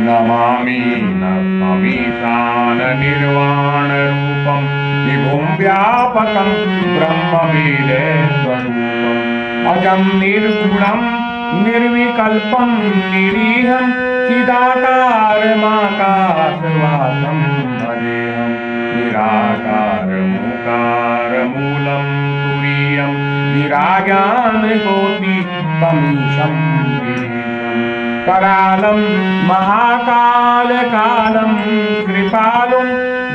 नमामि नममीशान निर्वाणरूपं विभुं व्यापकं ब्रह्मवेदस्वरूपम् अजं निर्गुणं निर्विकल्पं निरीहं चिदाकारमाकाशवासं भजेऽहं निराकारमूकारमूलं तुरीयं निराज्ञानकोटितमीशं करालं महाकालकालं कृपालुं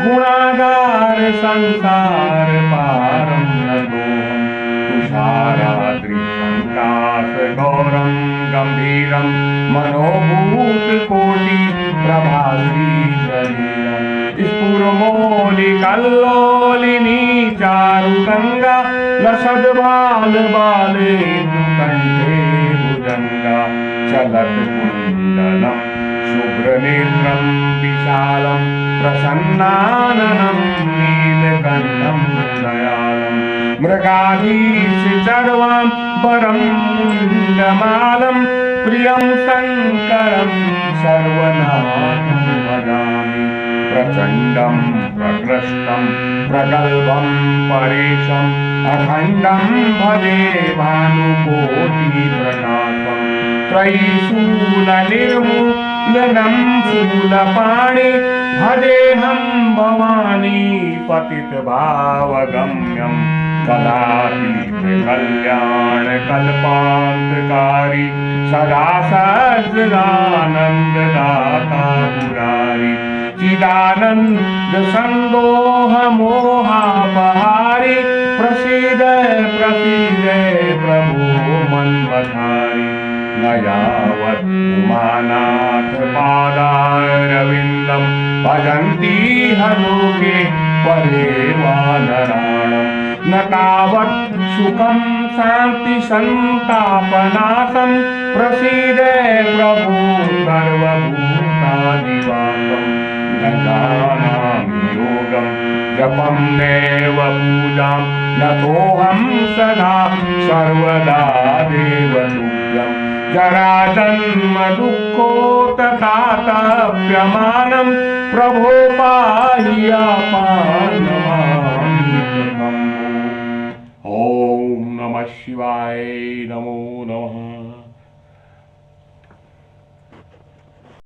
गुणागार संसार पारं नतोऽहं तुषाराद्रिसङ्काशगौरं गम्भीरं मनोभूतकोटि प्रभाश्री शरीरं स्फुरमौलिकल्लोलिनी चारुगङ्गा लसद्बालबालेन्दुकण्ठे भुजङ्गा चलत्कुण्डलं शुभ्रनेत्रं विशालं प्रसन्नाननं नीलकण्ठं दयालं मृगाधीशचर्वां परं मुण्डमालं प्रियं शङ्करं सर्वनाथं भजामि प्रचण्डं प्रकृष्टं प्रगल्भं परेशम् अखण्डं भजे भानुकोटिप्रकाशम् त्रयीशूलनिर्मूलनं शूलपाणि भजेऽहं भवानी पतितभावगम्यं कलातीतकल्याणकल्पान्तकारी सदा सच्चिदानन्ददाता पुरारी चिदानन्दसन्दोहमोहापहारी प्रसीद प्रसीद प्रभो मन्मथारी न यावत् उमानाथ पादारविन्दं भजन्ति लोके परे वा नराणां न तावत् सुखं शान्ति सन्तापनाशं प्रसीद प्रभो सर्वभूतादिवासं न जानामि योगं जपं नैव पूजां नतोऽहं सदा सर्वदा देवतुल्यं जराजन्म दुःखोत्तापप्रमाणं प्रभो पाह्यापानमामि ॐ नमः शिवाय नमो नमः।